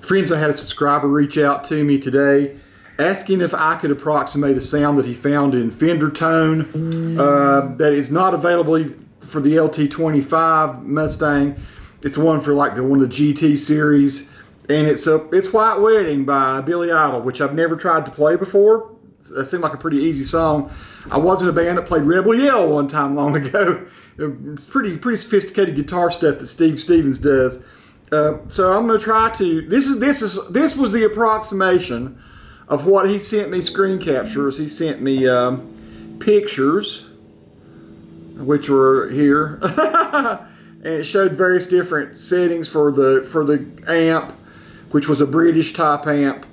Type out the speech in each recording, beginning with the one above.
Friends, I had a subscriber reach out to me today asking if I could approximate a sound that he found in Fender Tone that is not available for the LT25 Mustang. It's one for like one of the GT series, and it's White Wedding by Billy Idol, which I've never tried to play before. It seemed like a pretty easy song. I was in a band that played Rebel Yell one time long ago. Pretty sophisticated guitar stuff that Steve Stevens does. So I'm going to try to. This was the approximation of what he sent me. Screen captures. He sent me pictures, which were here, and it showed various different settings for the amp, which was a British type amp,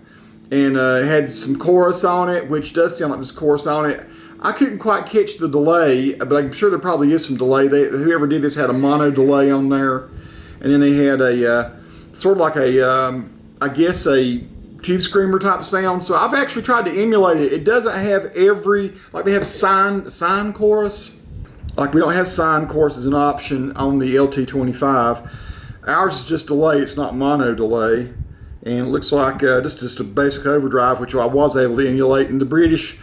and it had some chorus on it, which does sound like there's chorus on it. I couldn't quite catch the delay, but I'm sure there probably is some delay. Whoever did this had a mono delay on there. And then they had a sort of like I guess a tube screamer type sound. So I've actually tried to emulate it. It doesn't have like they have sine chorus. Like we don't have sine chorus as an option on the LT25. Ours is just delay, it's not mono delay. And it looks like just a basic overdrive, which I was able to emulate. And the British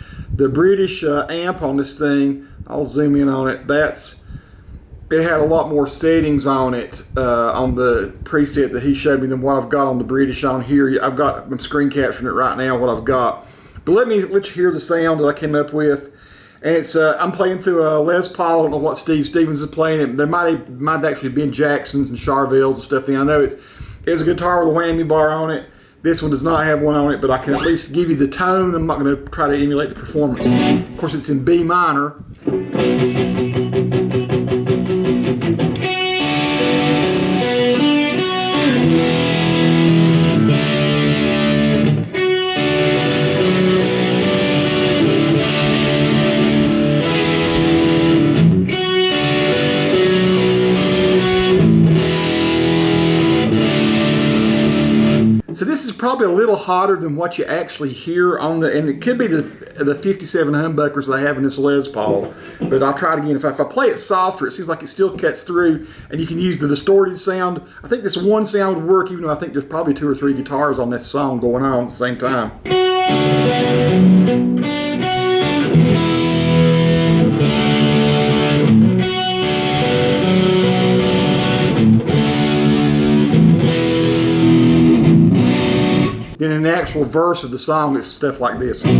amp on this thing, I'll zoom in on it, it had a lot more settings on it on the preset that he showed me than what I've got on the British on here. I'm screen capturing it right now, what I've got. But let you hear the sound that I came up with. And it's I'm playing through a Les Paul. I don't know what Steve Stevens is playing. There might actually been Jacksons and Charvels and stuff. I know it's a guitar with a whammy bar on it. This one does not have one on it, but I can at least give you the tone. I'm not going to try to emulate the performance. Of course, it's in B minor. So this is probably a little hotter than what you actually hear on and it could be the 57 humbuckers that I have in this Les Paul. But I'll try it again. If I play it softer, it seems like it still cuts through, and you can use the distorted sound. I think this one sound would work, even though I think there's probably 2 or 3 guitars on this song going on at the same time. Then in the actual verse of the song, it's stuff like this. And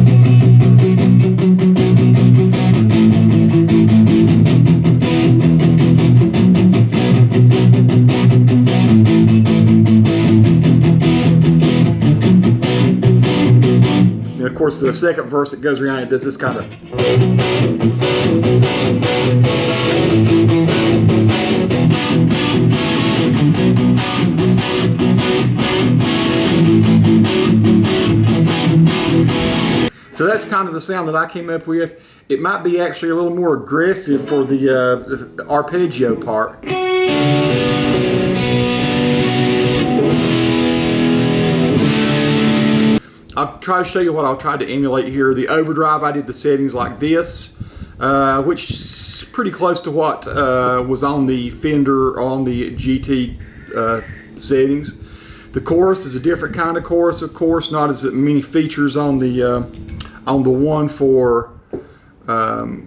of course, the second verse that goes around, it does this kind of. So that's kind of the sound that I came up with. It might be actually a little more aggressive for the arpeggio part. I'll try to show you what I'll try to emulate here. The overdrive, I did the settings like this, which is pretty close to what was on the Fender, on the GT settings. The chorus is a different kind of chorus, of course, not as many features on the one for the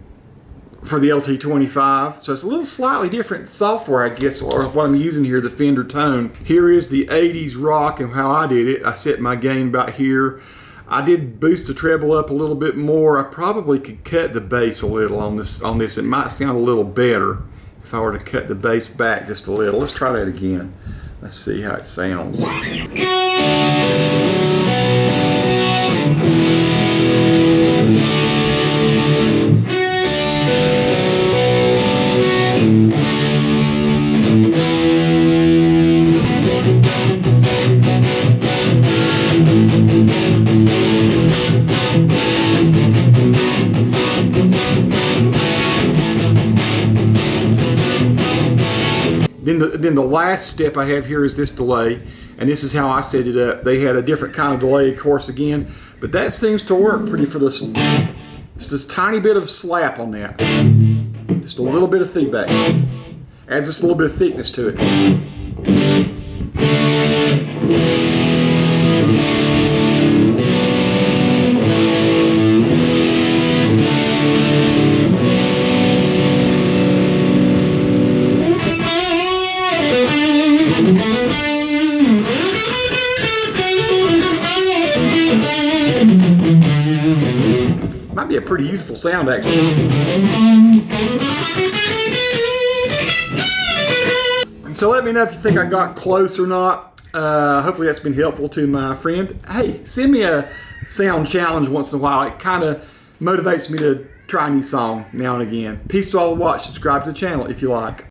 LT25. So it's a little slightly different software, I guess, or what I'm using here, the Fender Tone. Here is the 80s rock and how I did it. I set my gain about here. I did boost the treble up a little bit more. I probably could cut the bass a little on this. It might sound a little better if I were to cut the bass back just a little. Let's try that again. Let's see how it sounds. Then the last step I have here is this delay, and this is how I set it up. They had a different kind of delay, of course, again, but that seems to work pretty for this. Just this tiny bit of slap on that. Just a little bit of feedback. Adds just a little bit of thickness to it. Might be a pretty useful sound, actually. So let me know if you think I got close or not. Hopefully that's been helpful to my friend. Hey, send me a sound challenge once in a while. It kind of motivates me to try a new song now and again. Peace to all who watch. Subscribe to the channel if you like.